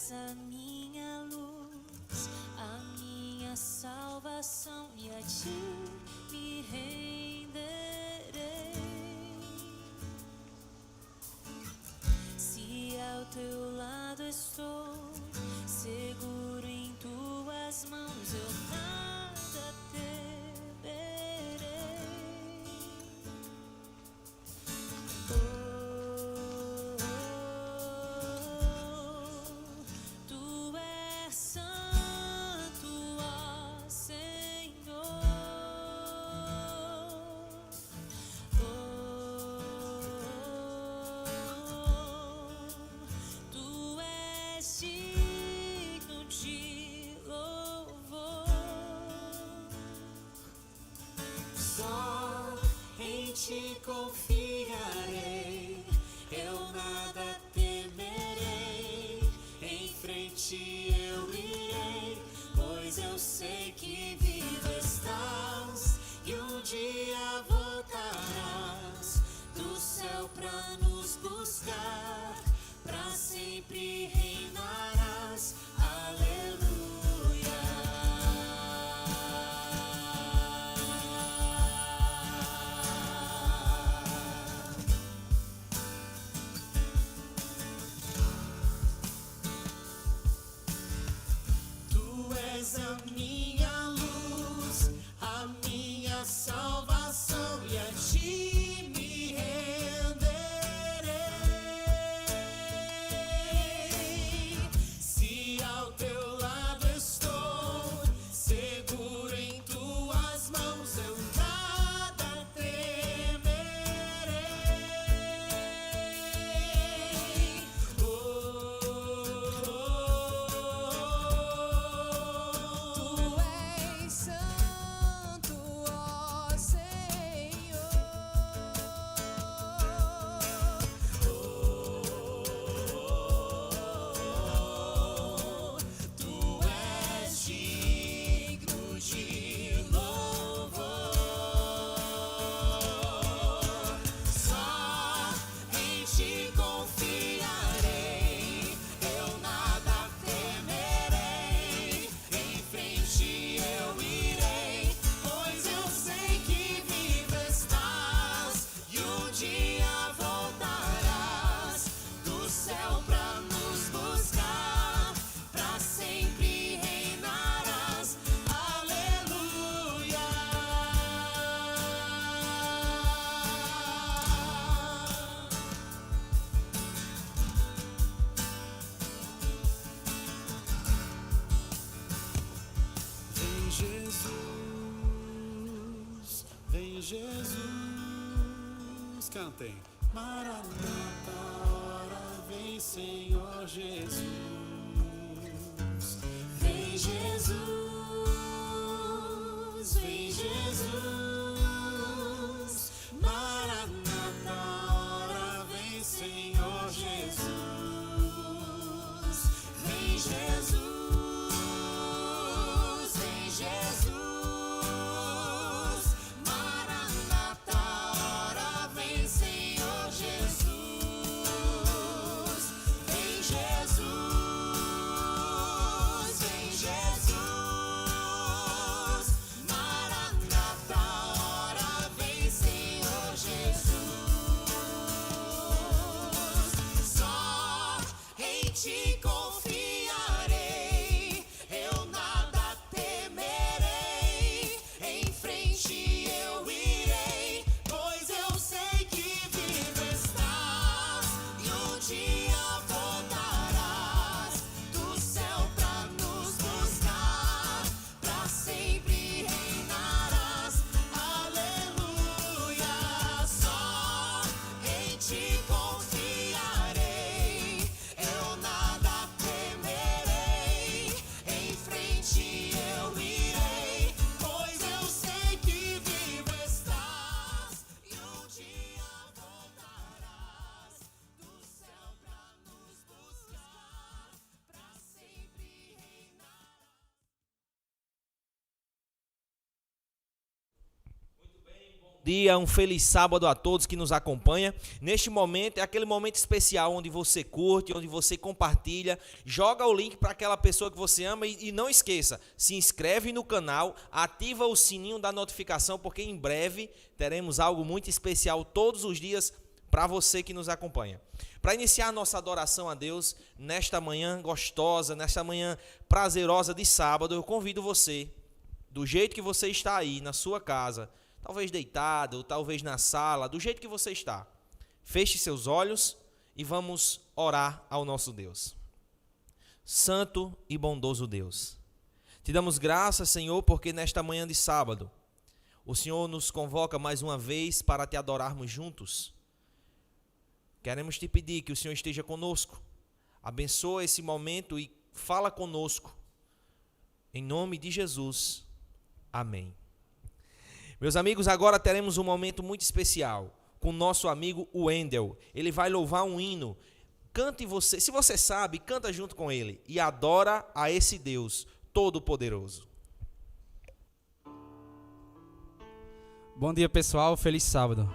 és a minha luz, a minha salvação, e a ti me renderei. Se ao teu lado estou, seguro em tuas mãos, eu nada temerei. Tu és santo, ó Senhor. Tu és digno de louvor. Só em ti confiarei, eu nada temerei. Em frente eu irei, pois eu sei que vivo estás e um dia voltarás do céu pra nos buscar, pra sempre reinarás. A minha luz, a minha salvação, e a ti me renderei. Se ao teu lado estou, seguro em tuas mãos, eu nada temerei. Vem Jesus, cantem. Maranata, hora vem, Senhor Jesus. Vem Jesus, vem Jesus. Maranata, hora vem, Senhor Jesus. Vem Jesus, vem Jesus. Maranata, dia, um feliz sábado a todos que nos acompanham. Neste momento é aquele momento especial onde você curte, onde você compartilha, joga o link para aquela pessoa que você ama e não esqueça, se inscreve no canal, ativa o sininho da notificação, porque em breve teremos algo muito especial todos os dias para você que nos acompanha. Para iniciar nossa adoração a Deus nesta manhã gostosa, nesta manhã prazerosa de sábado, eu convido você, do jeito que você está aí na sua casa, talvez deitado, talvez na sala, do jeito que você está, feche seus olhos e vamos orar ao nosso Deus. Santo e bondoso Deus, te damos graças, Senhor, porque nesta manhã de sábado, o Senhor nos convoca mais uma vez para te adorarmos juntos. Queremos te pedir que o Senhor esteja conosco, abençoa esse momento e fala conosco. Em nome de Jesus, amém. Meus amigos, agora teremos um momento muito especial com o nosso amigo Wendel. Ele vai louvar um hino. Cante você, se você sabe, canta junto com ele e adora a esse Deus Todo-Poderoso. Bom dia, pessoal, feliz sábado.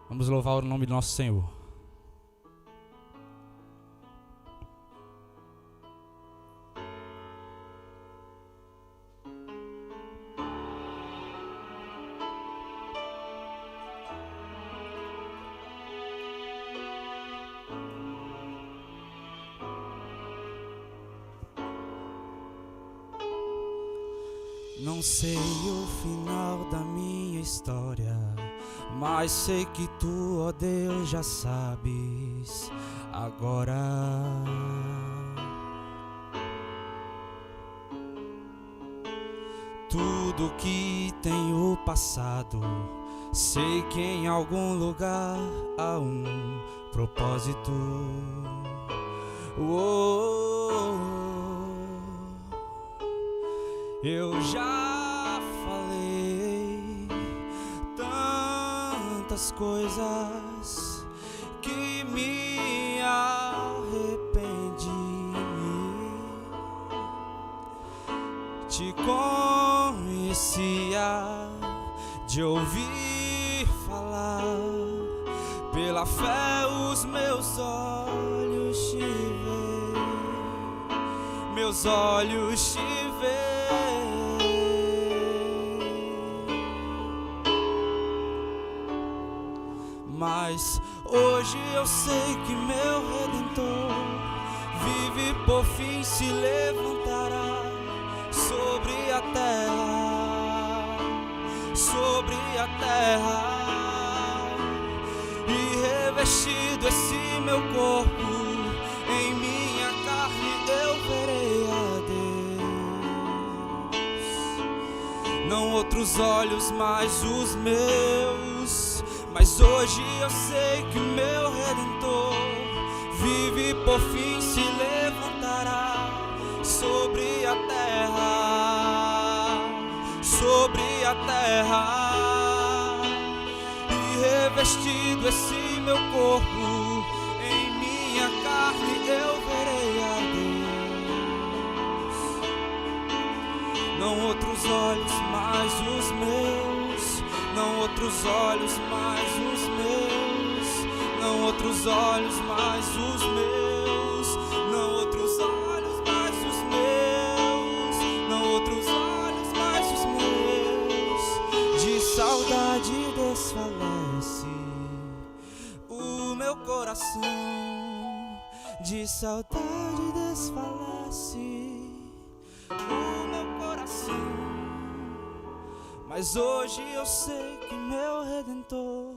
Vamos louvar o nome do nosso Senhor. Não sei o final da minha história, mas sei que tu, ó Deus, já sabes agora. Tudo que tenho passado, sei que em algum lugar há um propósito. Eu já falei tantas coisas que me arrependi. Te conhecia de ouvir falar, pela fé os meus olhos te veem, meus olhos te veem. Mas hoje eu sei que meu Redentor vive, por fim se levantará sobre a terra, sobre a terra, e revestido esse meu corpo, em minha carne eu verei a Deus. Não outros olhos, mas os meus. Mas hoje eu sei que meu Redentor vive, por fim se levantará sobre a terra, sobre a terra, e revestido esse meu corpo, em minha carne eu verei a Deus. Não outros olhos, mas os meus. Não outros olhos, mas os meus. Não outros olhos, mas os meus. Não outros olhos, mas os meus. Não outros olhos, mas os meus. De saudade desfalece o meu coração. De saudade desfalece o meu coração. Mas hoje eu sei que meu Redentor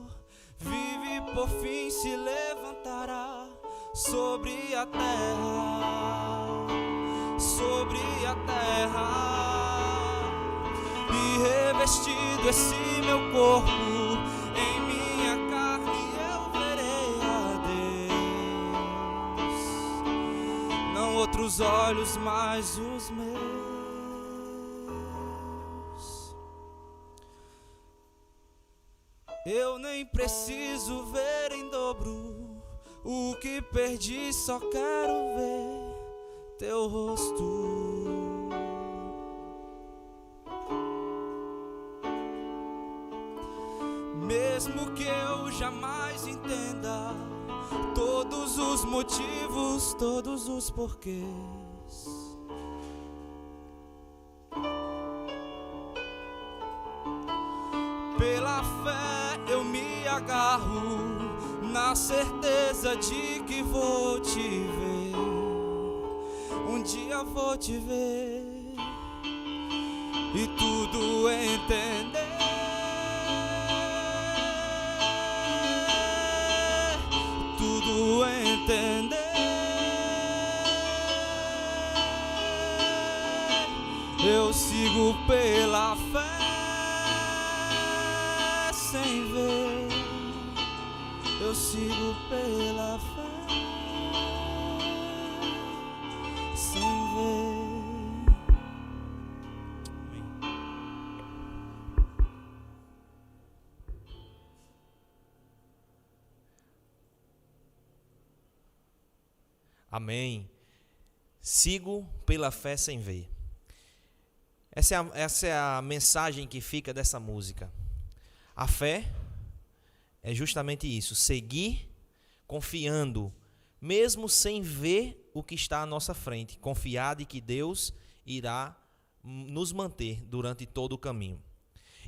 vive, por fim se levantará sobre a terra, sobre a terra, e revestido esse meu corpo, em minha carne eu verei a Deus. Não outros olhos, mas os meus. Eu nem preciso ver em dobro o que perdi, só quero ver teu rosto. eu jamais entenda todos os motivos, todos os porquês. Pela fé eu me agarro, na certeza de que vou te ver. Um dia vou te ver e tudo entender. Tudo entender. Eu sigo pela fé, sem ver. Eu sigo pela fé, sem ver. Amém. Sigo pela fé sem ver. Essa é a mensagem que fica dessa música. A fé é justamente isso, seguir confiando, mesmo sem ver o que está à nossa frente, confiar de que Deus irá nos manter durante todo o caminho.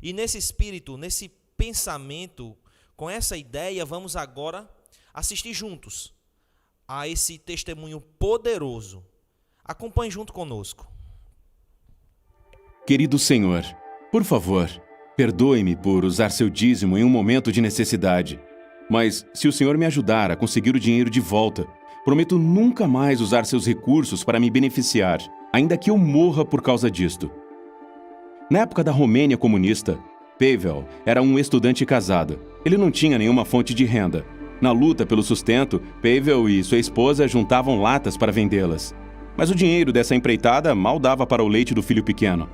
E nesse espírito, nesse pensamento, com essa ideia, vamos agora assistir juntos a esse testemunho poderoso. Acompanhe junto conosco. Querido Senhor, por favor, perdoe-me por usar seu dízimo em um momento de necessidade. Mas, se o Senhor me ajudar a conseguir o dinheiro de volta, prometo nunca mais usar seus recursos para me beneficiar, ainda que eu morra por causa disto. Na época da Romênia comunista, Pavel era um estudante casado. Ele não tinha nenhuma fonte de renda. Na luta pelo sustento, Pavel e sua esposa juntavam latas para vendê-las. Mas o dinheiro dessa empreitada mal dava para o leite do filho pequeno.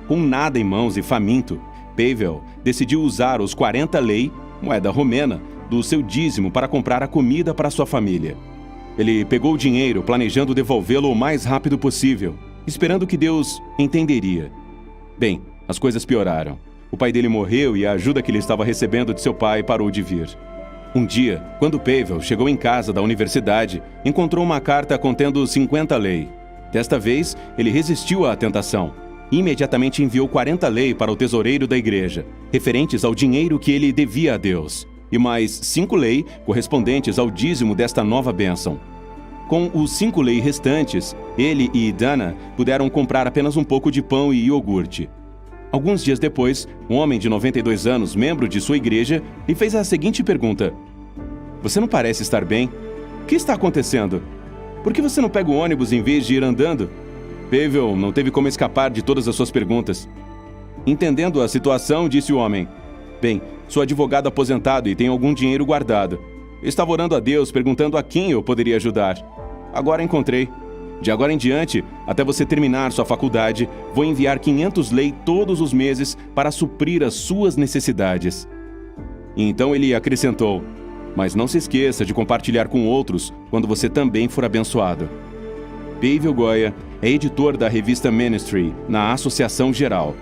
Com nada em mãos e faminto, Pavel decidiu usar os 40 lei, moeda romena, do seu dízimo para comprar a comida para sua família. Ele pegou o dinheiro planejando devolvê-lo o mais rápido possível, esperando que Deus entenderia. Bem, as coisas pioraram. O pai dele morreu e a ajuda que ele estava recebendo de seu pai parou de vir. Um dia, quando Pavel chegou em casa da universidade, encontrou uma carta contendo 50 lei. Desta vez, ele resistiu à tentação. Imediatamente enviou 40 lei para o tesoureiro da igreja, referentes ao dinheiro que ele devia a Deus, e mais 5 lei correspondentes ao dízimo desta nova bênção. Com os 5 lei restantes, ele e Dana puderam comprar apenas um pouco de pão e iogurte. Alguns dias depois, um homem de 92 anos, membro de sua igreja, lhe fez a seguinte pergunta: "Você não parece estar bem? O que está acontecendo? Por que você não pega o ônibus em vez de ir andando?" Pavel não teve como escapar de todas as suas perguntas. Entendendo a situação, disse o homem: "Bem, sou advogado aposentado e tenho algum dinheiro guardado. Eu estava orando a Deus perguntando a quem eu poderia ajudar. Agora encontrei. De agora em diante, até você terminar sua faculdade, vou enviar 500 lei todos os meses para suprir as suas necessidades." E então ele acrescentou: "Mas não se esqueça de compartilhar com outros quando você também for abençoado." Pavel Goya é editor da revista Ministry, na Associação Geral.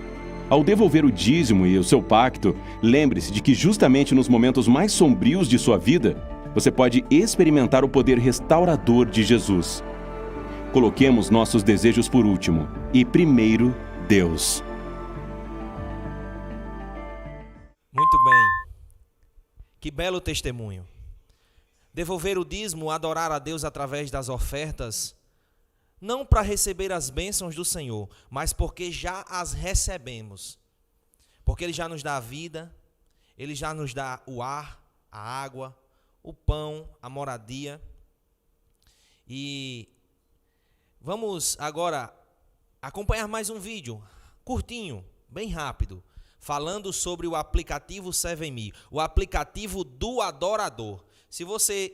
Ao devolver o dízimo e o seu pacto, lembre-se de que justamente nos momentos mais sombrios de sua vida, você pode experimentar o poder restaurador de Jesus. Coloquemos nossos desejos por último e primeiro Deus. Muito bem. Que belo testemunho. Devolver o dízimo, adorar a Deus através das ofertas, não para receber as bênçãos do Senhor, mas porque já as recebemos. Porque Ele já nos dá a vida, Ele já nos dá o ar, a água, o pão, a moradia. E vamos agora acompanhar mais um vídeo, curtinho, bem rápido, falando sobre o aplicativo 7Me, o aplicativo do adorador. Se você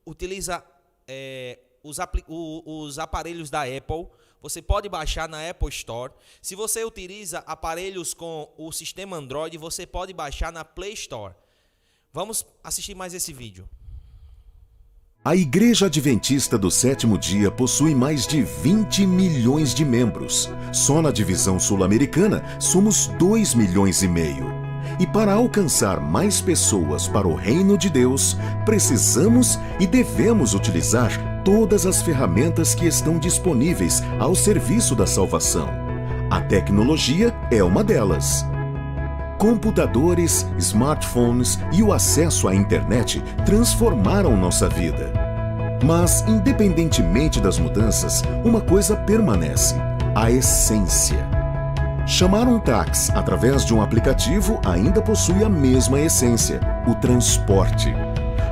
utiliza os aparelhos da Apple, você pode baixar na Apple Store. Se você utiliza aparelhos com o sistema Android, você pode baixar na Play Store. Vamos assistir mais esse vídeo. A Igreja Adventista do Sétimo Dia possui mais de 20 milhões de membros. Só na divisão sul-americana somos 2,5 milhões. E para alcançar mais pessoas para o reino de Deus, precisamos e devemos utilizar todas as ferramentas que estão disponíveis ao serviço da salvação. A tecnologia é uma delas. Computadores, smartphones e o acesso à internet transformaram nossa vida. Mas, independentemente das mudanças, uma coisa permanece: a essência. Chamar um táxi através de um aplicativo ainda possui a mesma essência: o transporte.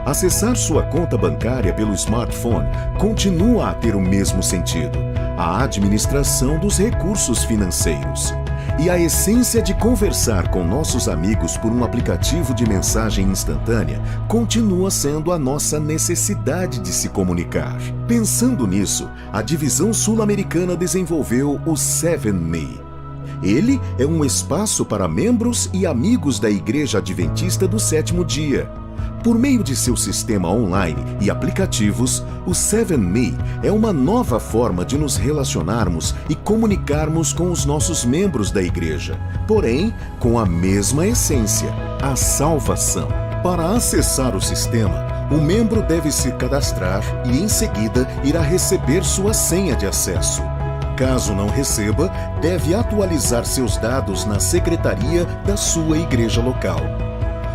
Acessar sua conta bancária pelo smartphone continua a ter o mesmo sentido: a administração dos recursos financeiros. E a essência de conversar com nossos amigos por um aplicativo de mensagem instantânea continua sendo a nossa necessidade de se comunicar. Pensando nisso, a divisão sul-americana desenvolveu o 7Me. Ele é um espaço para membros e amigos da Igreja Adventista do Sétimo Dia. Por meio de seu sistema online e aplicativos, o 7Me é uma nova forma de nos relacionarmos e comunicarmos com os nossos membros da igreja, porém com a mesma essência: a salvação. Para acessar o sistema, o membro deve se cadastrar e, em seguida, irá receber sua senha de acesso. Caso não receba, deve atualizar seus dados na secretaria da sua igreja local.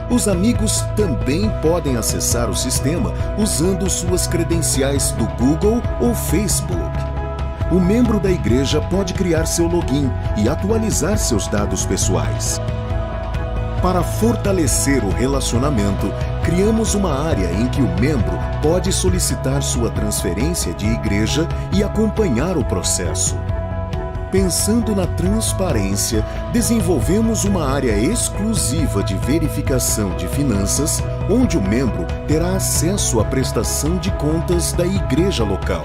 Os amigos também podem acessar o sistema usando suas credenciais do Google ou Facebook. O membro da igreja pode criar seu login e atualizar seus dados pessoais. Para fortalecer o relacionamento, criamos uma área em que o membro pode solicitar sua transferência de igreja e acompanhar o processo. Pensando na transparência, desenvolvemos uma área exclusiva de verificação de finanças, onde o membro terá acesso à prestação de contas da igreja local.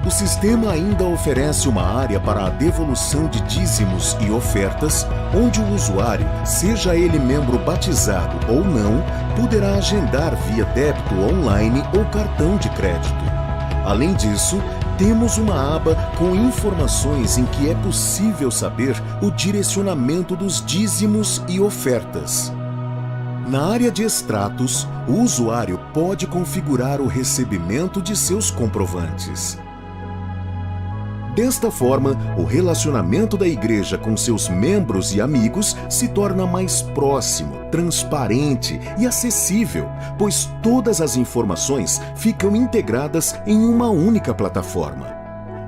O sistema ainda oferece uma área para a devolução de dízimos e ofertas, onde o usuário, seja ele membro batizado ou não, poderá agendar via débito online ou cartão de crédito. Além disso, temos uma aba com informações em que é possível saber o direcionamento dos dízimos e ofertas. Na área de extratos, o usuário pode configurar o recebimento de seus comprovantes. Desta forma, o relacionamento da igreja com seus membros e amigos se torna mais próximo, transparente e acessível, pois todas as informações ficam integradas em uma única plataforma.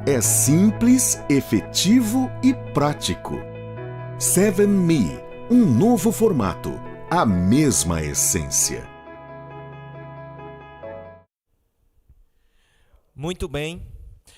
É simples, efetivo e prático. 7Me, um novo formato, a mesma essência. Muito bem.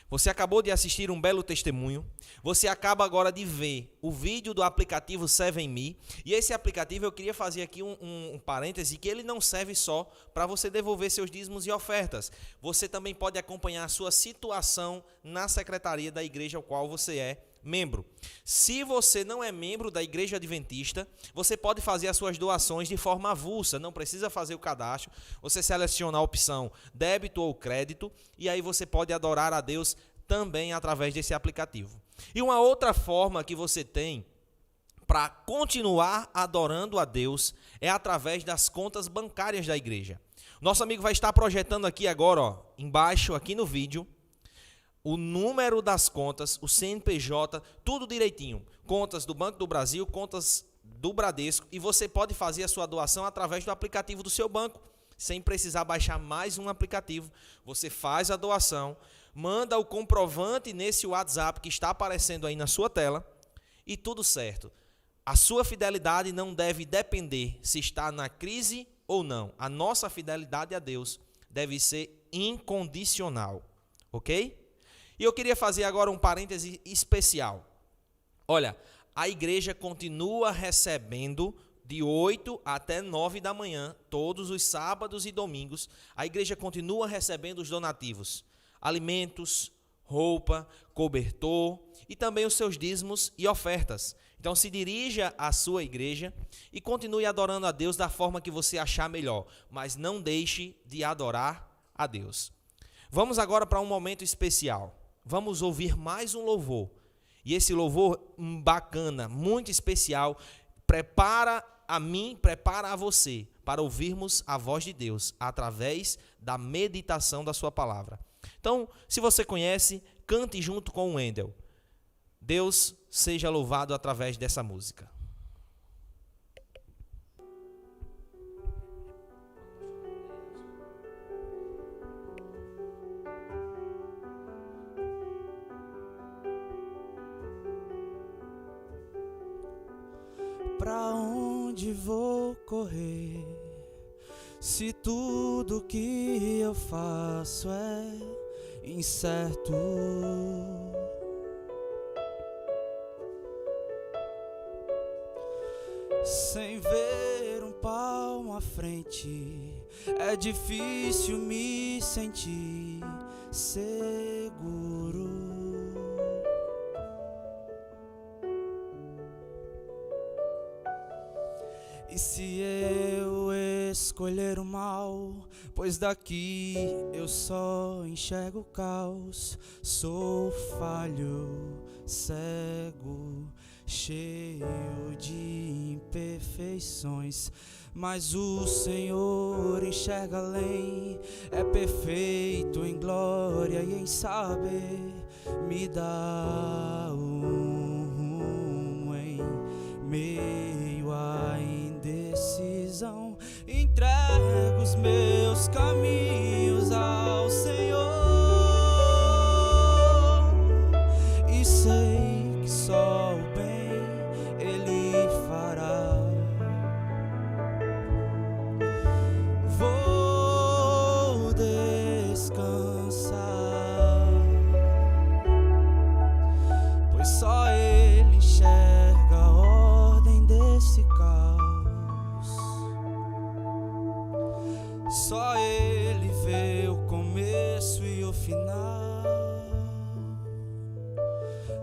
Você acabou de assistir um belo testemunho. Você acaba agora de ver o vídeo do aplicativo 7Me. E esse aplicativo, eu queria fazer aqui um parêntese, que ele não serve só para você devolver seus dízimos e ofertas. Você também pode acompanhar a sua situação na secretaria da igreja ao qual você é membro. Se você não é membro da Igreja Adventista, você pode fazer as suas doações de forma avulsa, não precisa fazer o cadastro. Você seleciona a opção débito ou crédito e aí você pode adorar a Deus também através desse aplicativo. E uma outra forma que você tem para continuar adorando a Deus é através das contas bancárias da igreja. Nosso amigo vai estar projetando aqui agora, embaixo, aqui no vídeo, o número das contas, o CNPJ, tudo direitinho. Contas do Banco do Brasil, contas do Bradesco. E você pode fazer a sua doação através do aplicativo do seu banco, sem precisar baixar mais um aplicativo. Você faz a doação, manda o comprovante nesse WhatsApp que está aparecendo aí na sua tela e tudo certo. A sua fidelidade não deve depender se está na crise ou não. A nossa fidelidade a Deus deve ser incondicional, ok? E eu queria fazer agora um parêntese especial. Olha, a igreja continua recebendo de 8 até 9 da manhã, todos os sábados e domingos. A igreja continua recebendo os donativos, alimentos, roupa, cobertor e também os seus dízimos e ofertas. Então se dirija à sua igreja e continue adorando a Deus da forma que você achar melhor, mas não deixe de adorar a Deus. Vamos agora para um momento especial. Vamos ouvir mais um louvor. E esse louvor bacana, muito especial, prepara a mim, prepara a você para ouvirmos a voz de Deus através da meditação da sua palavra. Então, se você conhece, cante junto com o Wendel. Deus seja louvado através dessa música. Pra onde vou correr, se tudo que eu faço é incerto? Sem ver um palmo à frente, é difícil me sentir seguro. E se eu escolher o mal, pois daqui eu só enxergo o caos, sou falho, cego, cheio de imperfeições, mas o Senhor enxerga além, é perfeito em glória e em saber, me dá um rumo em meio à indecisão. Entrego os meus caminhos ao Senhor e sei que só o bem Ele fará. Vou descansar, pois só Ele enxerga a ordem desse caos. Só Ele vê o começo e o final.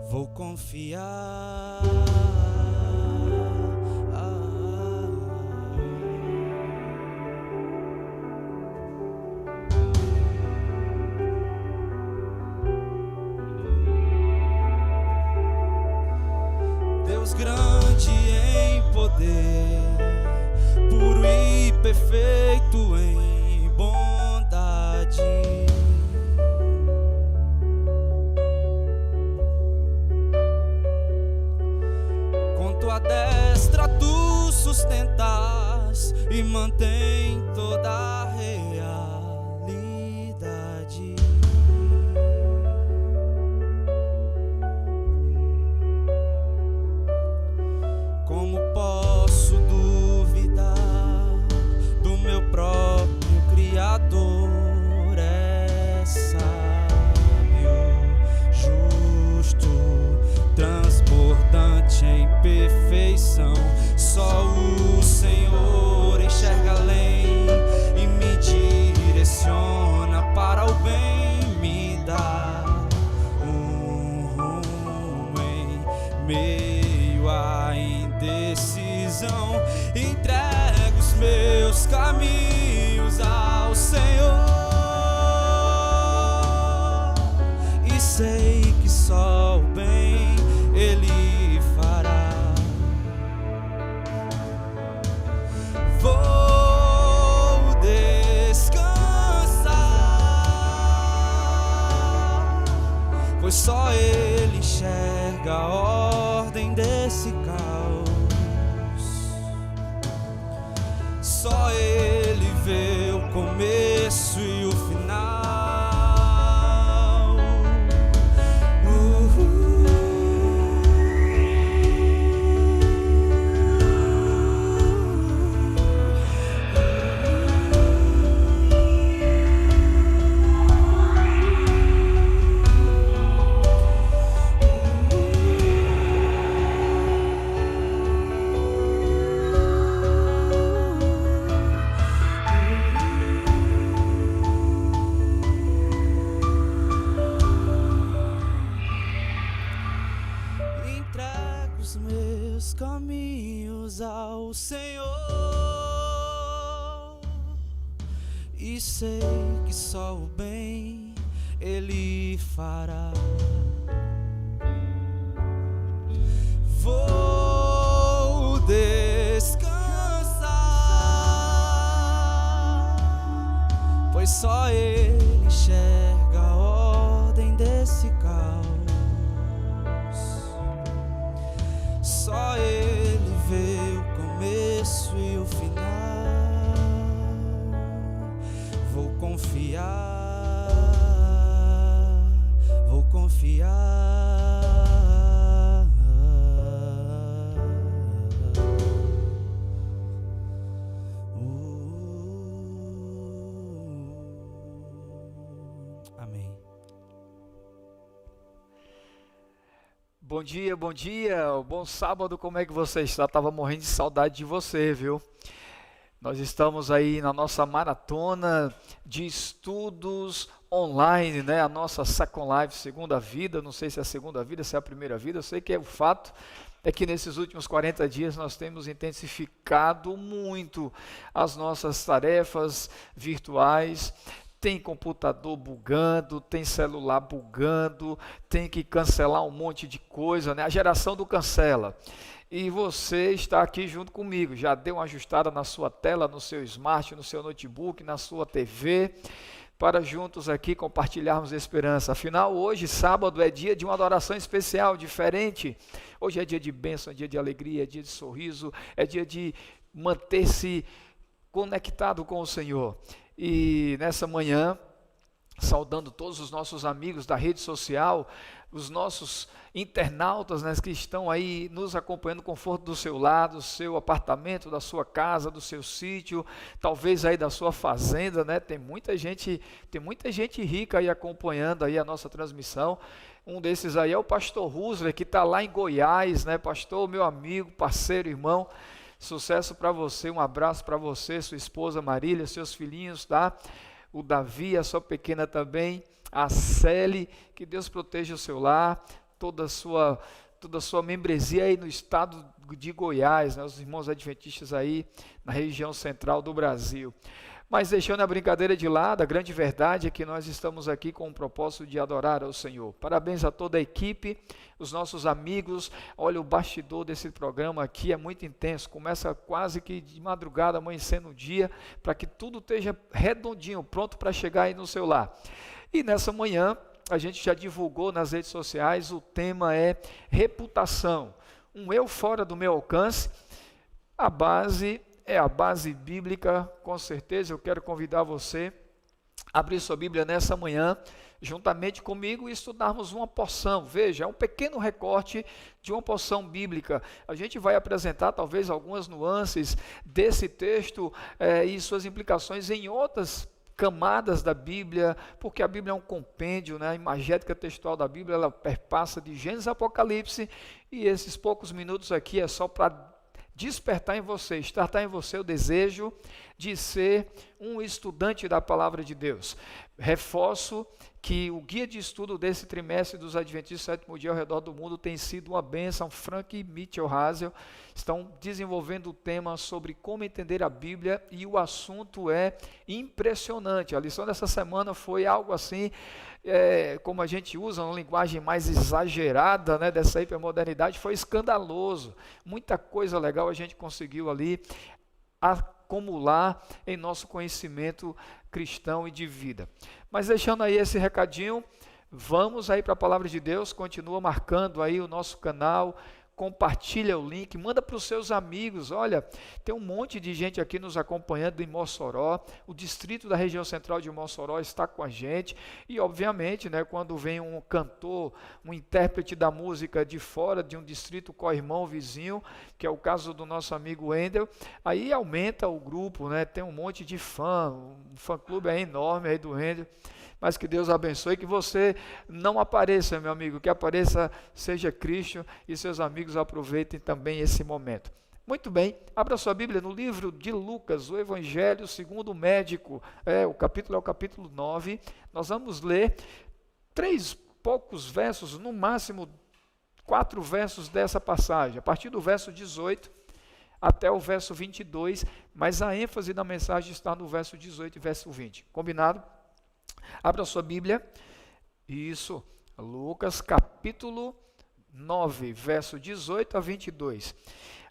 Vou confiar. Deus grande em poder, puro e perfeito em bondade. Com tua destra tu sustentas e mantém toda a realidade. Como posso duvidar do meu próprio Criador? É sábio, justo, transbordante em perfeição. Só o Senhor enxerga além e me direciona para o bem. Me dá um rumo em meio à indecisão. Entrego os meus caminhos ao Senhor e sei que só o bem Ele fará. Vou descansar, pois só Ele enxerga a ordem desse caos. Só Ele vê o começo e o final. Entrego os meus caminhos ao Senhor e sei que só o bem Ele fará. Vou descansar, pois só Ele enxerga a ordem desse caos. Só Ele vê o começo e o final. Vou confiar, vou confiar. Amém. Bom dia, bom sábado, como é que você está? Estava morrendo de saudade de você, viu? Nós estamos aí na nossa maratona de estudos online, né? A nossa Second Life, Segunda Vida, não sei se é a Segunda Vida, se é a Primeira Vida, eu sei que o fato é que nesses últimos 40 dias nós temos intensificado muito as nossas tarefas virtuais. Tem computador bugando, tem celular bugando, tem que cancelar um monte de coisa, né? A geração do cancela. E você está aqui junto comigo, já deu uma ajustada na sua tela, no seu smart, no seu notebook, na sua TV, para juntos aqui compartilharmos esperança. Afinal, hoje, sábado, é dia de uma adoração especial, diferente. Hoje é dia de bênção, é dia de alegria, é dia de sorriso, é dia de manter-se conectado com o Senhor. E nessa manhã, saudando todos os nossos amigos da rede social, os nossos internautas, né, que estão aí nos acompanhando no conforto do seu lar, do seu apartamento, da sua casa, do seu sítio, talvez aí da sua fazenda, né? Tem muita gente rica aí acompanhando aí a nossa transmissão. Um desses aí é o pastor Rusler, que está lá em Goiás, né? Pastor, meu amigo, parceiro, irmão. Sucesso para você, um abraço para você, sua esposa Marília, seus filhinhos, tá? O Davi, a sua pequena também, a Célie, que Deus proteja o seu lar, toda a sua membresia aí no estado de Goiás, né? Os irmãos adventistas aí na região central do Brasil. Mas deixando a brincadeira de lado, a grande verdade é que nós estamos aqui com o propósito de adorar ao Senhor. Parabéns a toda a equipe, os nossos amigos. Olha, o bastidor desse programa aqui é muito intenso, começa quase que de madrugada, amanhecendo o dia, para que tudo esteja redondinho, pronto para chegar aí no seu lar. E nessa manhã, a gente já divulgou nas redes sociais, o tema é reputação. Um eu fora do meu alcance. A base é a base bíblica, com certeza. Eu quero convidar você a abrir sua Bíblia nessa manhã, juntamente comigo, e estudarmos uma porção. Veja, é um pequeno recorte de uma porção bíblica. A gente vai apresentar talvez algumas nuances desse texto e suas implicações em outras camadas da Bíblia, porque a Bíblia é um compêndio, né? A imagética textual da Bíblia, ela perpassa de Gênesis a Apocalipse, e esses poucos minutos aqui é só para despertar em você, estartar em você o desejo de ser um estudante da Palavra de Deus. Reforço que o guia de estudo desse trimestre dos Adventistas do Sétimo Dia ao redor do mundo tem sido uma bênção. Frank e Mitchell Hazel estão desenvolvendo o tema sobre como entender a Bíblia, e o assunto é impressionante. A lição dessa semana foi algo assim, como a gente usa uma linguagem mais exagerada, né, dessa hipermodernidade, foi escandaloso. Muita coisa legal a gente conseguiu ali acumular em nosso conhecimento cristão e de vida. Mas deixando aí esse recadinho, vamos aí para a Palavra de Deus. Continua marcando aí o nosso canal, compartilha o link, manda para os seus amigos. Olha, tem um monte de gente aqui nos acompanhando em Mossoró, o distrito da região central de Mossoró está com a gente, e obviamente, né, quando vem um cantor, um intérprete da música de fora de um distrito co-irmão vizinho, que é o caso do nosso amigo Wendel, aí aumenta o grupo, né, tem um monte de fã, um fã-clube é enorme aí do Wendel. Mas que Deus abençoe, que você não apareça, meu amigo, que apareça seja Cristo, e seus amigos aproveitem também esse momento. Muito bem, abra sua Bíblia no livro de Lucas, o Evangelho segundo o médico, o capítulo é o capítulo 9, nós vamos ler 3 poucos versos, no máximo 4 versos dessa passagem, a partir do verso 18 até o verso 22, mas a ênfase da mensagem está no verso 18 e verso 20, combinado? Abra sua Bíblia, isso, Lucas capítulo 9, verso 18 a 22.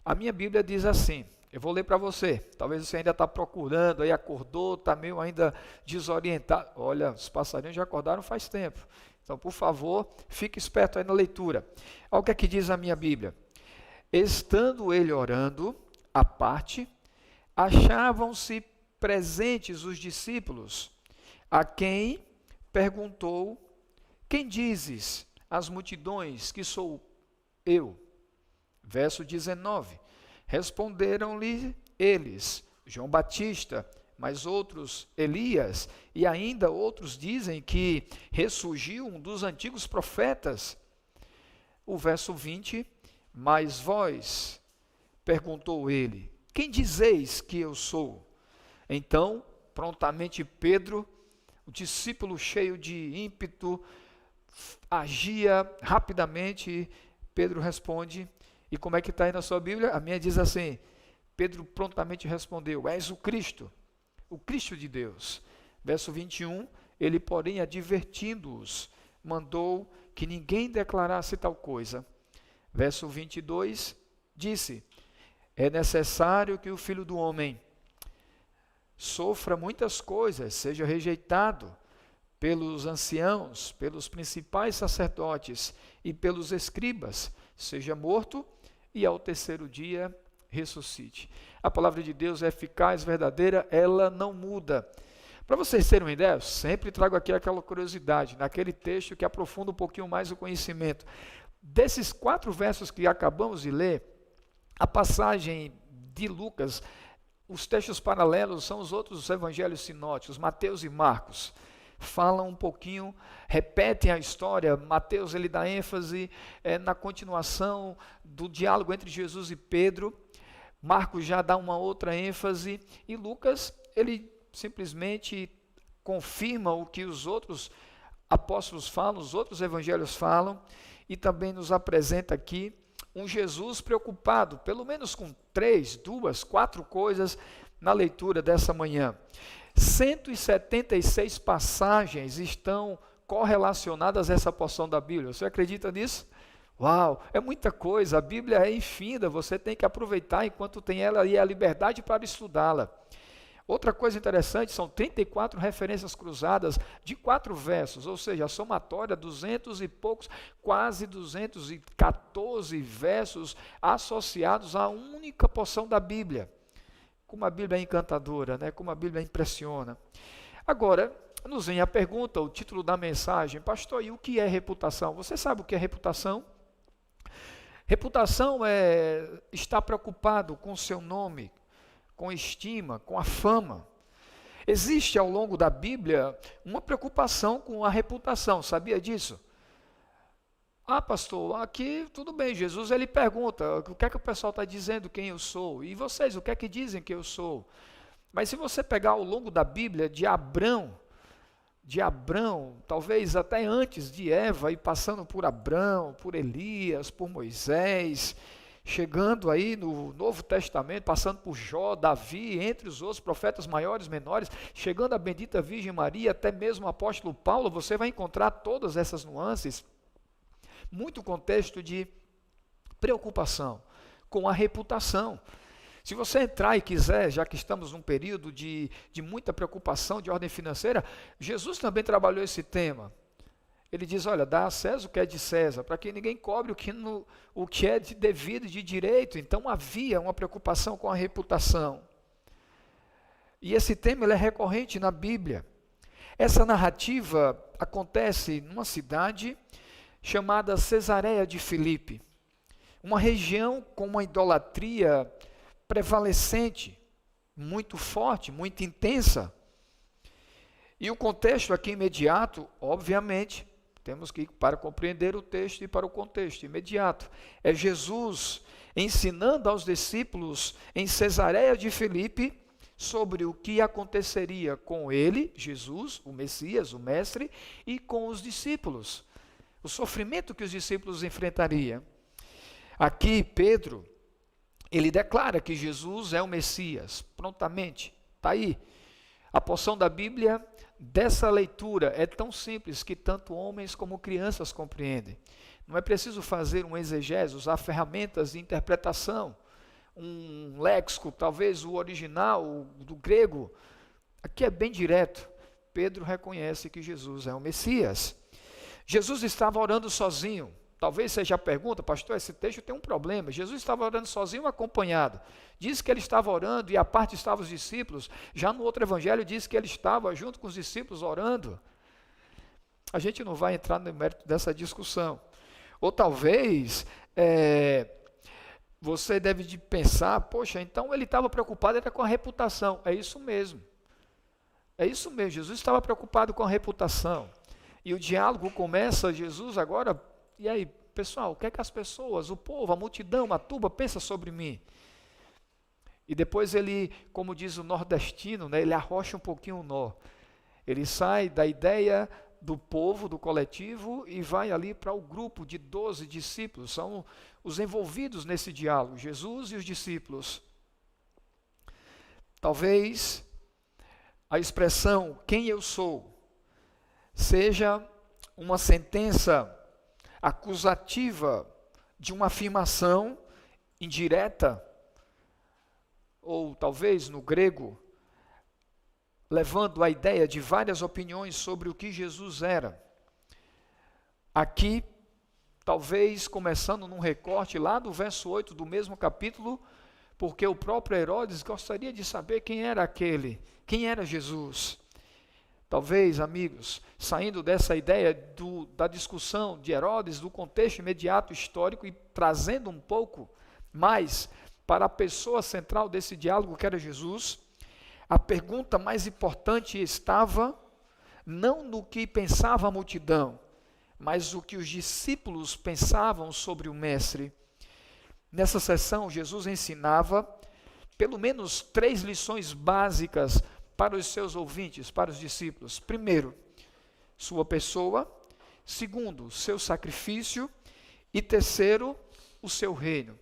A minha Bíblia diz assim, Eu vou ler para você. Talvez você ainda está procurando, aí acordou, está meio ainda desorientado. Olha, os passarinhos já acordaram faz tempo. Então, por favor, fique esperto aí na leitura. Olha o que é que diz a minha Bíblia. Estando ele orando, à parte, achavam-se presentes os discípulos, a quem perguntou: quem dizes às multidões que sou eu? Verso 19. Responderam-lhe eles: João Batista, mas outros Elias, e ainda outros dizem que ressurgiu um dos antigos profetas. O verso 20. Mas vós, perguntou ele, quem dizeis que eu sou? Então, prontamente Pedro, o discípulo cheio de ímpeto, agia rapidamente. Pedro responde, e como é que está aí na sua Bíblia? A minha diz assim, Pedro prontamente respondeu, és o Cristo de Deus. Verso 21, ele porém advertindo-os, mandou que ninguém declarasse tal coisa. Verso 22, disse, é necessário que o Filho do Homem sofra muitas coisas, seja rejeitado pelos anciãos, pelos principais sacerdotes e pelos escribas, seja morto e ao terceiro dia ressuscite. A palavra de Deus é eficaz, verdadeira, ela não muda. Para vocês terem uma ideia, eu sempre trago aqui aquela curiosidade, naquele texto que aprofunda um pouquinho mais o conhecimento. Desses 4 versos que acabamos de ler, a passagem de Lucas, os textos paralelos são os outros evangelhos sinóticos, Mateus e Marcos. Falam um pouquinho, repetem a história. Mateus ele dá ênfase na continuação do diálogo entre Jesus e Pedro. Marcos já dá uma outra ênfase. E Lucas, ele simplesmente confirma o que os outros apóstolos falam, os outros evangelhos falam. E também nos apresenta aqui um Jesus preocupado, pelo menos com 3, 2, 4 coisas na leitura dessa manhã. 176 passagens estão correlacionadas a essa porção da Bíblia. Você acredita nisso? Uau, é muita coisa, a Bíblia é infinda, você tem que aproveitar enquanto tem ela e a liberdade para estudá-la. Outra coisa interessante, são 34 referências cruzadas de 4 versos, ou seja, a somatória, 200 e poucos, quase 214 versos associados a uma única porção da Bíblia. Como a Bíblia é encantadora, né? Como a Bíblia impressiona. Agora, nos vem a pergunta, o título da mensagem, pastor, e o que é reputação? Você sabe o que é reputação? Reputação é estar preocupado com o seu nome, com estima, com a fama. Existe ao longo da Bíblia uma preocupação com a reputação, sabia disso? Ah, pastor, aqui tudo bem, Jesus ele pergunta, o que é que o pessoal está dizendo quem eu sou? E vocês, o que é que dizem que eu sou? Mas se você pegar ao longo da Bíblia, de Abrão, talvez até antes de Eva, e passando por Abrão, por Elias, por Moisés, chegando aí no Novo Testamento, passando por Jó, Davi, entre os outros profetas maiores, menores, chegando a bendita Virgem Maria, até mesmo o apóstolo Paulo, você vai encontrar todas essas nuances, muito contexto de preocupação com a reputação. Se você entrar e quiser, já que estamos num período de muita preocupação de ordem financeira, Jesus também trabalhou esse tema. Ele diz, olha, dá a César o que é de César, para que ninguém cobre o que é de devido, de direito. Então havia uma preocupação com a reputação. E esse tema ele é recorrente na Bíblia. Essa narrativa acontece numa cidade chamada Cesareia de Filipe, uma região com uma idolatria prevalecente, muito forte, muito intensa. E o contexto aqui imediato, obviamente, temos que ir para compreender o texto e para o contexto imediato. É Jesus ensinando aos discípulos em Cesareia de Filipe sobre o que aconteceria com ele, Jesus, o Messias, o Mestre, e com os discípulos. O sofrimento que os discípulos enfrentariam. Aqui, Pedro, ele declara que Jesus é o Messias, prontamente. Está aí. A porção da Bíblia dessa leitura é tão simples que tanto homens como crianças compreendem. Não é preciso fazer um exegese, usar ferramentas de interpretação. um léxico, talvez o original do grego. Aqui é bem direto. Pedro reconhece que Jesus é o Messias. Jesus estava orando sozinho. Talvez seja a pergunta, pastor, esse texto tem um problema. Jesus estava orando sozinho ou acompanhado? Diz que ele estava orando e à parte estavam os discípulos. Já no outro evangelho diz que ele estava junto com os discípulos orando. A gente não vai entrar no mérito dessa discussão. Ou talvez você deve de pensar, poxa, então ele estava preocupado era com a reputação. É isso mesmo. É isso mesmo, Jesus estava preocupado com a reputação. E o diálogo começa, Jesus agora, e aí, pessoal, o que é que as pessoas, o povo, a multidão, a turba pensa sobre mim? E depois ele, como diz o nordestino, né, ele arrocha um pouquinho o nó. Ele sai da ideia do povo, do coletivo, e vai ali para o grupo de 12 discípulos. São os envolvidos nesse diálogo, Jesus e os discípulos. Talvez a expressão quem eu sou seja uma sentença acusativa de uma afirmação indireta, ou talvez no grego, levando a ideia de várias opiniões sobre o que Jesus era. Aqui, talvez começando num recorte lá do verso 8 do mesmo capítulo, porque o próprio Herodes gostaria de saber quem era aquele, quem era Jesus. Talvez, amigos, saindo dessa ideia da discussão de Herodes, do contexto imediato histórico e trazendo um pouco mais para a pessoa central desse diálogo que era Jesus, a pergunta mais importante estava não no que pensava a multidão, mas o que os discípulos pensavam sobre o Mestre. Nessa sessão, Jesus ensinava pelo menos 3 lições básicas para os seus ouvintes, para os discípulos. Primeiro, sua pessoa. Segundo, seu sacrifício. E terceiro, o seu reino.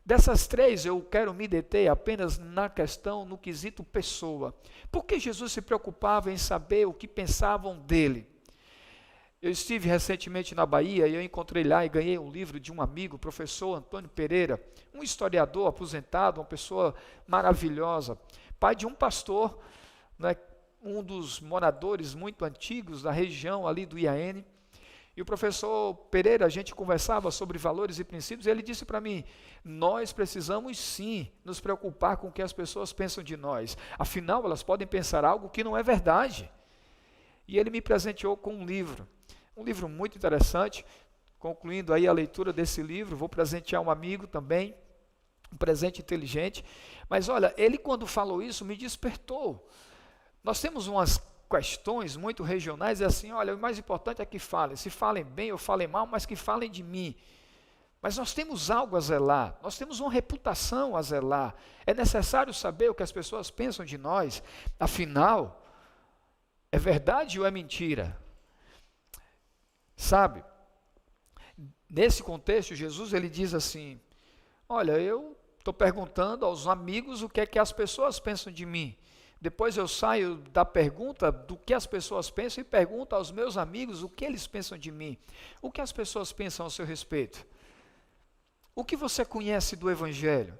Dessas 3, eu quero me deter apenas na questão, no quesito pessoa. Por que Jesus se preocupava em saber o que pensavam dele? Eu estive recentemente na Bahia e eu encontrei lá e ganhei um livro de um amigo, o professor Antônio Pereira, um historiador aposentado, uma pessoa maravilhosa, pai de um pastor, né, um dos moradores muito antigos da região ali do IAN. E o professor Pereira, a gente conversava sobre valores e princípios, e ele disse para mim, nós precisamos sim nos preocupar com o que as pessoas pensam de nós, afinal elas podem pensar algo que não é verdade. E ele me presenteou com um livro muito interessante. Concluindo aí a leitura desse livro, vou presentear um amigo também, um presente inteligente. Mas olha, ele quando falou isso me despertou. Nós temos umas questões muito regionais, é assim, olha, o mais importante é que falem, se falem bem ou falem mal, mas que falem de mim. Mas nós temos algo a zelar, nós temos uma reputação a zelar. É necessário saber o que as pessoas pensam de nós, afinal, é verdade ou é mentira? Sabe, nesse contexto, Jesus ele diz assim, olha, eu estou perguntando aos amigos o que é que as pessoas pensam de mim. Depois eu saio da pergunta do que as pessoas pensam e pergunto aos meus amigos o que eles pensam de mim. O que as pessoas pensam ao seu respeito? O que você conhece do Evangelho?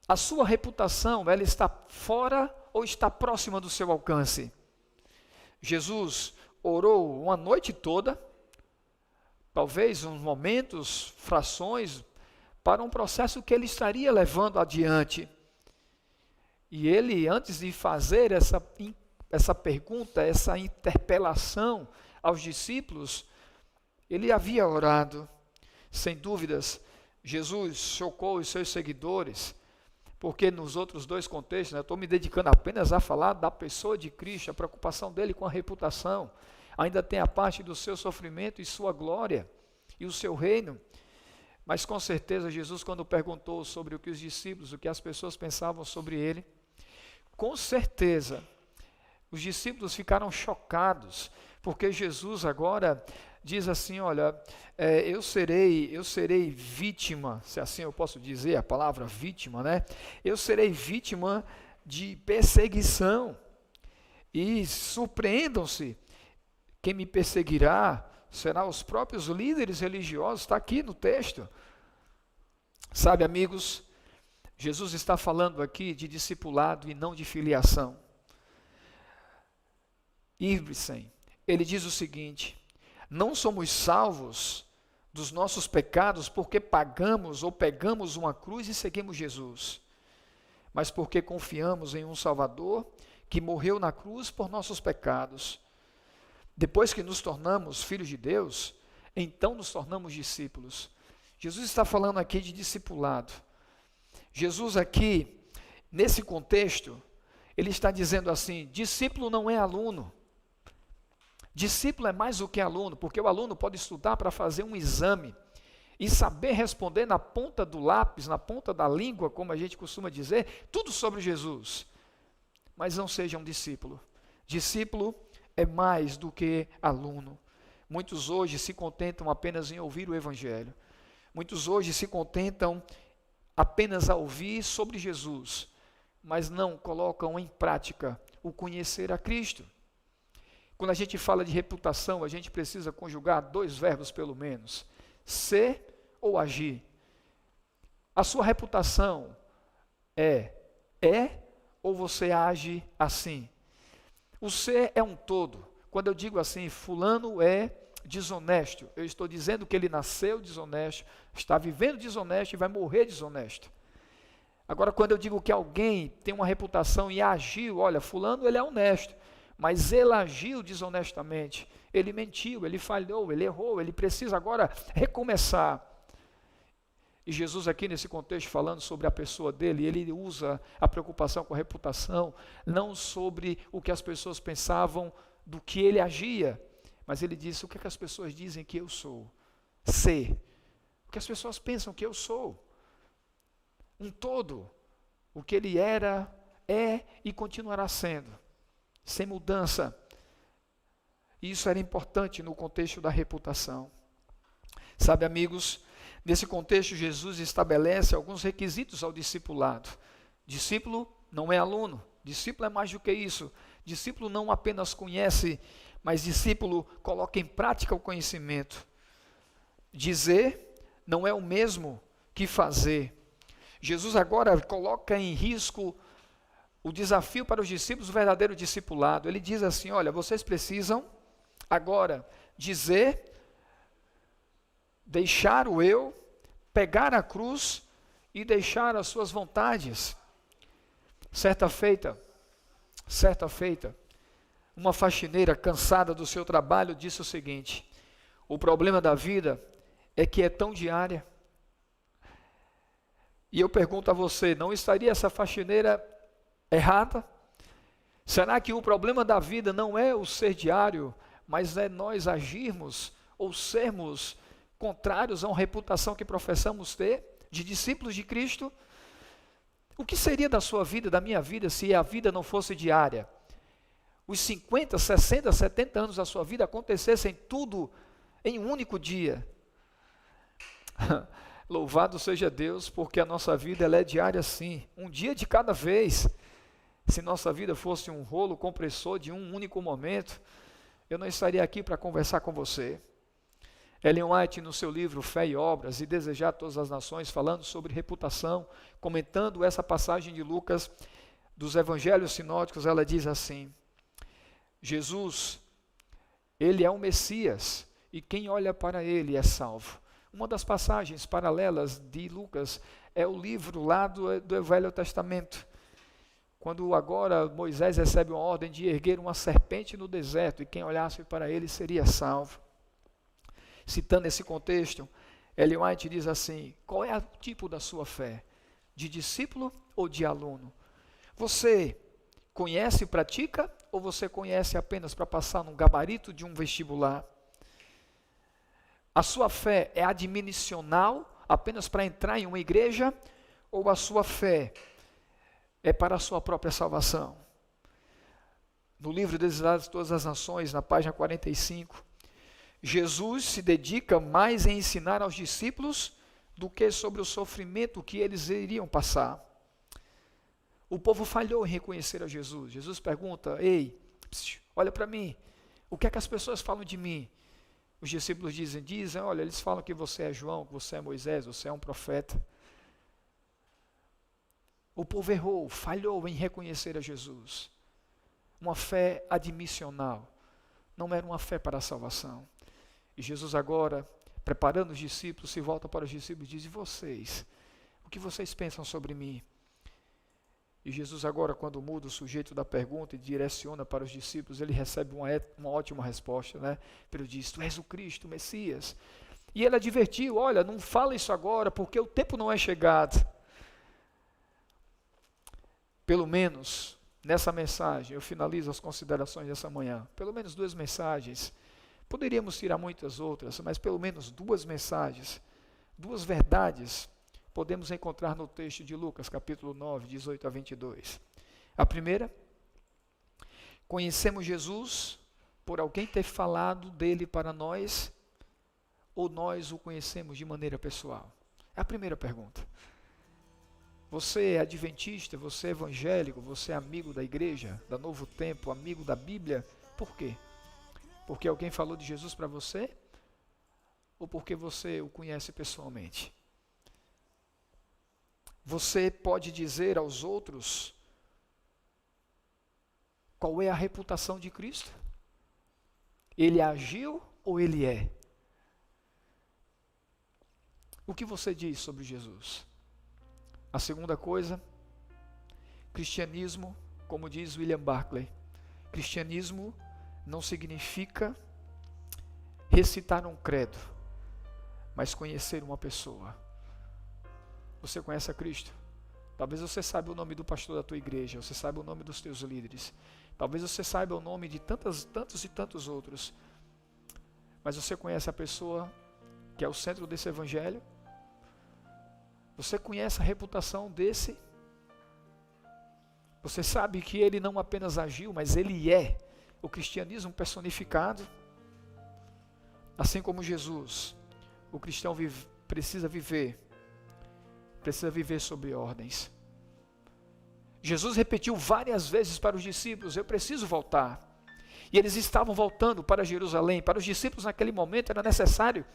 A sua reputação, ela está fora ou está próxima do seu alcance? Jesus orou uma noite toda, talvez uns momentos, frações, para um processo que ele estaria levando adiante. E ele, antes de fazer essa pergunta, essa interpelação aos discípulos, ele havia orado. Sem dúvidas, Jesus chocou os seus seguidores, porque nos outros 2 contextos, eu estou me dedicando apenas a falar da pessoa de Cristo, a preocupação dele com a reputação. Ainda tem a parte do seu sofrimento e sua glória, e o seu reino. Mas com certeza Jesus, quando perguntou sobre o que os discípulos, o que as pessoas pensavam sobre ele, com certeza os discípulos ficaram chocados, porque Jesus agora diz assim, olha, eu serei vítima, se assim eu posso dizer a palavra vítima, né? Eu serei vítima de perseguição, e surpreendam-se, quem me perseguirá será os próprios líderes religiosos, está aqui no texto. Sabe, amigos, Jesus está falando aqui de discipulado e não de filiação. Iversen, ele diz o seguinte: não somos salvos dos nossos pecados porque pagamos ou pegamos uma cruz e seguimos Jesus, mas porque confiamos em um Salvador que morreu na cruz por nossos pecados. Depois que nos tornamos filhos de Deus, então nos tornamos discípulos. Jesus está falando aqui de discipulado. Jesus aqui, nesse contexto, ele está dizendo assim: discípulo não é aluno. Discípulo é mais do que aluno, porque o aluno pode estudar para fazer um exame e saber responder na ponta do lápis, na ponta da língua, como a gente costuma dizer, tudo sobre Jesus. Mas não seja um discípulo. Discípulo é mais do que aluno. Muitos hoje se contentam apenas em ouvir o Evangelho. Muitos hoje se contentam apenas a ouvir sobre Jesus, mas não colocam em prática o conhecer a Cristo. Quando a gente fala de reputação, a gente precisa conjugar 2 verbos pelo menos: ser ou agir. A sua reputação é ou você age assim? O ser é um todo. Quando eu digo assim, fulano é desonesto, eu estou dizendo que ele nasceu desonesto, está vivendo desonesto e vai morrer desonesto. Agora, quando eu digo que alguém tem uma reputação e agiu, olha, fulano ele é honesto, mas ele agiu desonestamente, ele mentiu, ele falhou, ele errou, ele precisa agora recomeçar. E Jesus aqui nesse contexto falando sobre a pessoa dele, ele usa a preocupação com a reputação, não sobre o que as pessoas pensavam do que ele agia, mas ele disse: o que é que as pessoas dizem que eu sou? Ser. O que as pessoas pensam que eu sou? Um todo. O que ele era, é e continuará sendo, sem mudança. E isso era importante no contexto da reputação. Sabe, amigos, nesse contexto Jesus estabelece alguns requisitos ao discipulado. Discípulo não é aluno, discípulo é mais do que isso. Discípulo não apenas conhece, mas discípulo coloca em prática o conhecimento. Dizer não é o mesmo que fazer. Jesus agora coloca em risco o desafio para os discípulos, o verdadeiro discipulado. Ele diz assim: olha, vocês precisam agora dizer, deixar o eu, pegar a cruz e deixar as suas vontades. Certa feita, uma faxineira cansada do seu trabalho disse o seguinte: o problema da vida é que é tão diária. E eu pergunto a você, não estaria essa faxineira errada? Será que o problema da vida não é o ser diário, mas é nós agirmos ou sermos contrários a uma reputação que professamos ter, de discípulos de Cristo? O que seria da sua vida, da minha vida, se a vida não fosse diária? Os 50, 60, 70 anos da sua vida acontecessem tudo em um único dia. Louvado seja Deus, porque a nossa vida ela é diária sim, um dia de cada vez. Se nossa vida fosse um rolo compressor de um único momento, eu não estaria aqui para conversar com você. Ellen White, no seu livro Fé e Obras e Desejar Todas as Nações, falando sobre reputação, comentando essa passagem de Lucas, dos Evangelhos sinóticos, ela diz assim: Jesus, ele é o Messias, e quem olha para ele é salvo. Uma das passagens paralelas de Lucas é o livro lá do Velho Testamento, quando agora Moisés recebe uma ordem de erguer uma serpente no deserto, e quem olhasse para ele seria salvo. Citando esse contexto, Ellen White diz assim: qual é o tipo da sua fé? De discípulo ou de aluno? Você conhece e pratica, ou você conhece apenas para passar num gabarito de um vestibular? A sua fé é admissional, apenas para entrar em uma igreja, ou a sua fé é para a sua própria salvação? No livro Desejar Todas as Nações, na página 45, Jesus se dedica mais em ensinar aos discípulos do que sobre o sofrimento que eles iriam passar. O povo falhou em reconhecer a Jesus. Jesus pergunta: ei, olha para mim, o que é que as pessoas falam de mim? Os discípulos dizem, olha, eles falam que você é João, que você é Moisés, você é um profeta. O povo errou, falhou em reconhecer a Jesus. Uma fé admissional. Não era uma fé para a salvação. E Jesus agora, preparando os discípulos, se volta para os discípulos e diz: e vocês? O que vocês pensam sobre mim? E Jesus agora, quando muda o sujeito da pergunta e direciona para os discípulos, ele recebe uma ótima resposta, né? Ele diz: tu és o Cristo, o Messias. E ele advertiu: olha, não fala isso agora, porque o tempo não é chegado. Pelo menos, nessa mensagem, eu finalizo as considerações dessa manhã. Pelo menos 2 mensagens. Poderíamos tirar muitas outras, mas pelo menos 2 mensagens, 2 verdades, podemos encontrar no texto de Lucas, capítulo 9, 18 a 22. A primeira: conhecemos Jesus por alguém ter falado dele para nós, ou nós o conhecemos de maneira pessoal? É a primeira pergunta. Você é adventista, você é evangélico, você é amigo da igreja, da Novo Tempo, amigo da Bíblia? Por quê? Porque alguém falou de Jesus para você? Ou porque você o conhece pessoalmente? Você pode dizer aos outros qual é a reputação de Cristo? Ele agiu ou ele é? O que você diz sobre Jesus? A segunda coisa, cristianismo, como diz William Barclay, cristianismo não significa recitar um credo, mas conhecer uma pessoa. Você conhece a Cristo? Talvez você saiba o nome do pastor da tua igreja, você saiba o nome dos teus líderes, talvez você saiba o nome de tantos e tantos outros, mas você conhece a pessoa que é o centro desse evangelho? Você conhece a reputação desse? Você sabe que ele não apenas agiu, mas ele é o cristianismo personificado? Assim como Jesus, o cristão precisa viver sobre ordens. Jesus repetiu várias vezes para os discípulos: eu preciso voltar. E eles estavam voltando para Jerusalém. Para os discípulos naquele momento era necessário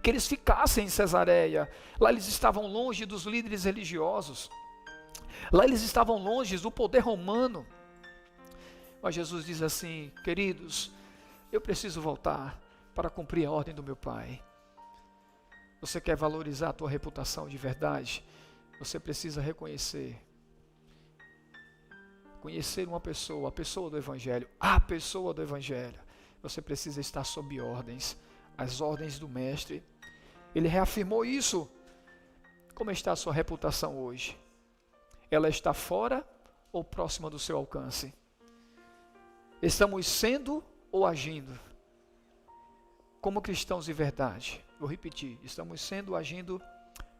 que eles ficassem em Cesareia. Lá eles estavam longe dos líderes religiosos. Lá eles estavam longe do poder romano. Mas Jesus diz assim: queridos, eu preciso voltar para cumprir a ordem do meu Pai. Você quer valorizar a tua reputação de verdade? Você precisa conhecer uma pessoa, a pessoa do Evangelho, a pessoa do Evangelho. Você precisa estar sob ordens, as ordens do Mestre. Ele reafirmou isso. Como está a sua reputação hoje? Ela está fora ou próxima do seu alcance? Estamos sendo ou agindo como cristãos de verdade? Vou repetir: estamos sendo ou agindo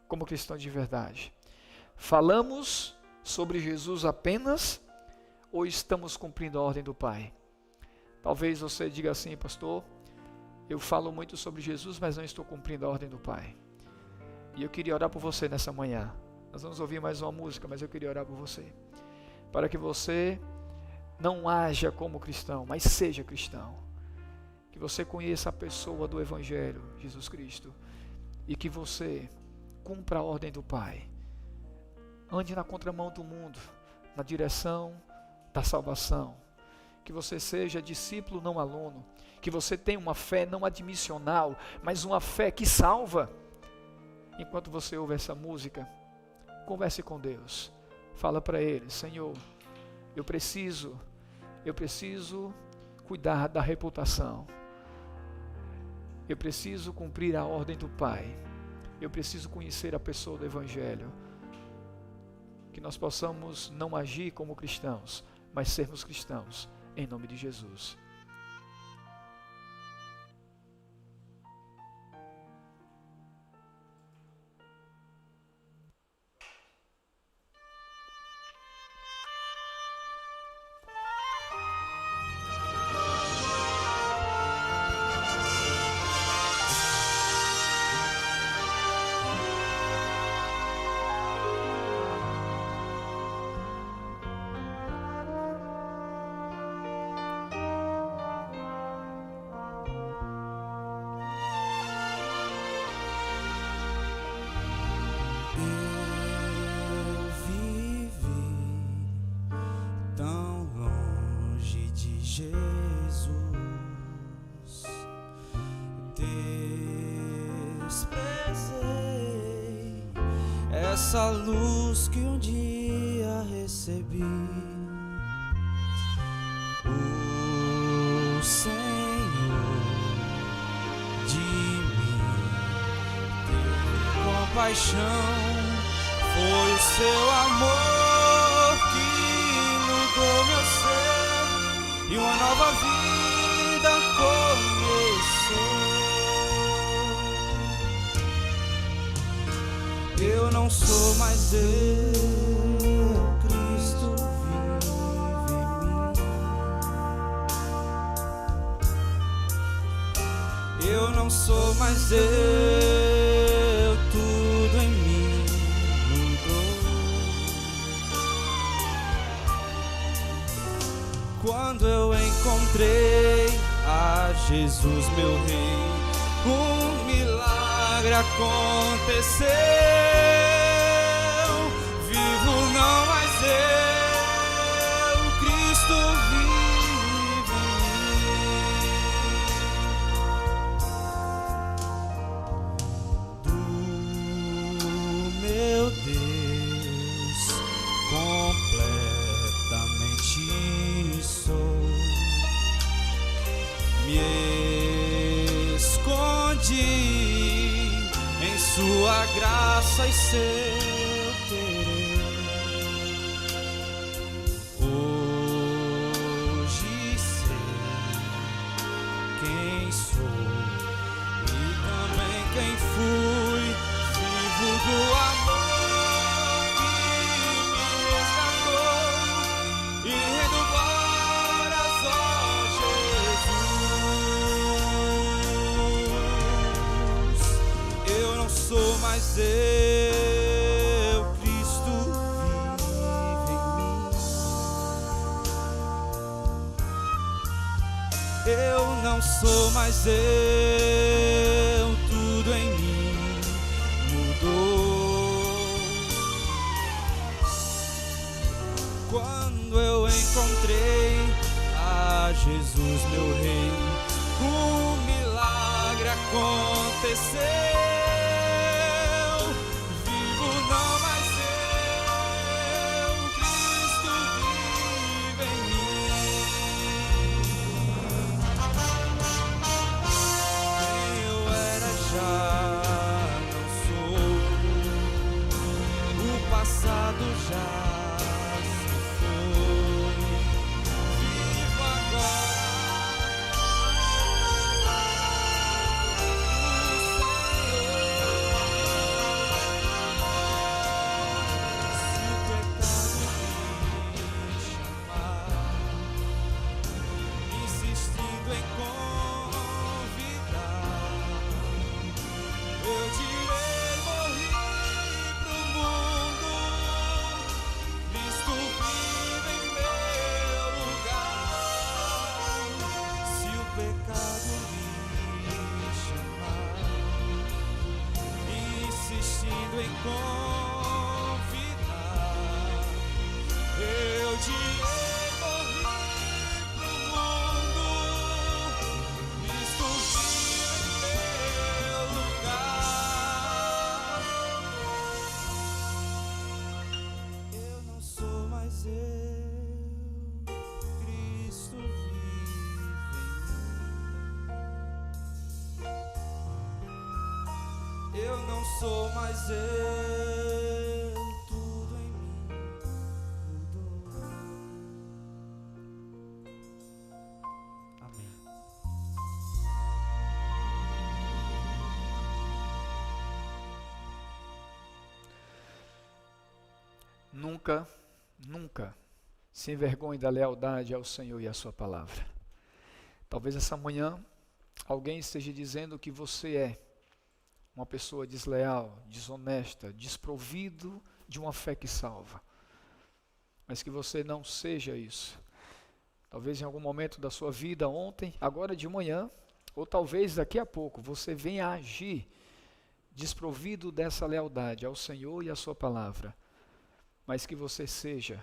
como cristãos de verdade? Falamos sobre Jesus apenas ou estamos cumprindo a ordem do Pai? Talvez você diga assim: pastor, eu falo muito sobre Jesus, mas não estou cumprindo a ordem do Pai. E eu queria orar por você nessa manhã. Nós vamos ouvir mais uma música, mas eu queria orar por você, para que você não haja como cristão, mas seja cristão. Que você conheça a pessoa do Evangelho, Jesus Cristo, e que você cumpra a ordem do Pai. Ande na contramão do mundo, na direção da salvação. Que você seja discípulo, não aluno. Que você tenha uma fé não admissional, mas uma fé que salva. Enquanto você ouve essa música, converse com Deus. Fala para Ele: Senhor, eu preciso cuidar da reputação. Eu preciso cumprir a ordem do Pai. Eu preciso conhecer a pessoa do Evangelho. Que nós possamos não agir como cristãos, mas sermos cristãos, em nome de Jesus. Jesus, desprezei essa luz que um dia recebi. O Senhor de mim teve compaixão, foi o seu amor que mudou meu ser e uma nova vida começou. Eu não sou mais eu, Cristo vive em mim. Eu não sou mais eu, tudo em mim mudou. Quando eu encontrei a Jesus, meu Rei, um milagre aconteceu. Vivo não mais eu, Cristo vive em mim. Do meu Deus completamente sou. Me escondi em sua graça e seu querer. Hoje sei quem sou e também quem fui. Vivo do amor que me resgatou e rendo glórias, ó Jesus. Eu não sou mais eu, Cristo vive em mim. Eu não sou mais eu, tudo em mim mudou. Quando eu encontrei a Jesus, meu Rei, um milagre aconteceu. Vivo não mais eu, Cristo vive em mim. Quem eu era já não sou, o passado já se foi. Vivo agora. Insistindo em convidar, eu direi morrer pro mundo, Cristo vive em meu lugar. Eu não sou mais eu, Cristo vive em mim. Eu não sou mais eu, tudo em mim mudou. Amém. Nunca, nunca se envergonhe da lealdade ao Senhor e à sua palavra. Talvez essa manhã alguém esteja dizendo que você é uma pessoa desleal, desonesta, desprovido de uma fé que salva. Mas que você não seja isso. Talvez em algum momento da sua vida, ontem, agora de manhã, ou talvez daqui a pouco, você venha a agir desprovido dessa lealdade ao Senhor e à sua palavra. Mas que você seja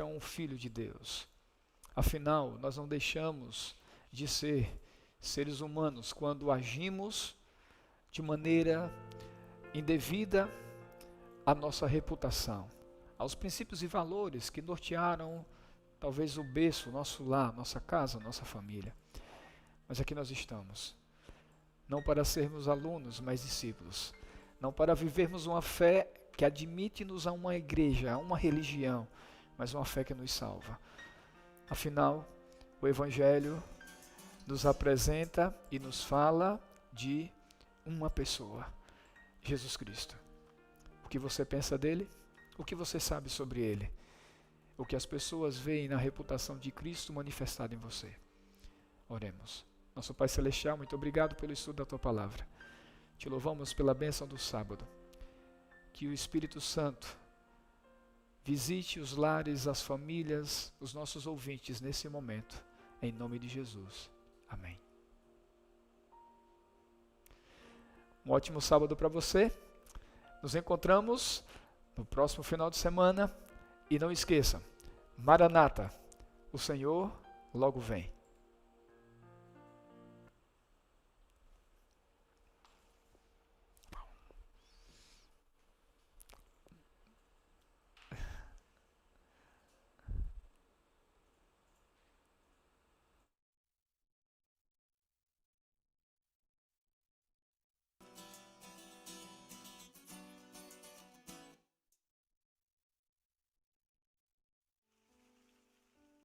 um filho de Deus, Afinal, nós não deixamos de ser seres humanos quando agimos de maneira indevida à nossa reputação, aos princípios e valores que nortearam talvez o berço, nosso lar, nossa casa, nossa família. Mas aqui nós estamos, não para sermos alunos, mas discípulos, não para vivermos uma fé que admite-nos a uma igreja, a uma religião, mas uma fé que nos salva. Afinal, o Evangelho nos apresenta e nos fala de uma pessoa, Jesus Cristo. O que você pensa dele? O que você sabe sobre ele? O que as pessoas veem na reputação de Cristo manifestada em você? Oremos. Nosso Pai Celestial, muito obrigado pelo estudo da Tua Palavra. Te louvamos pela bênção do sábado. Que o Espírito Santo visite os lares, as famílias, os nossos ouvintes nesse momento. Em nome de Jesus. Amém. Um ótimo sábado para você. Nos encontramos no próximo final de semana. E não esqueça, Maranata, o Senhor logo vem.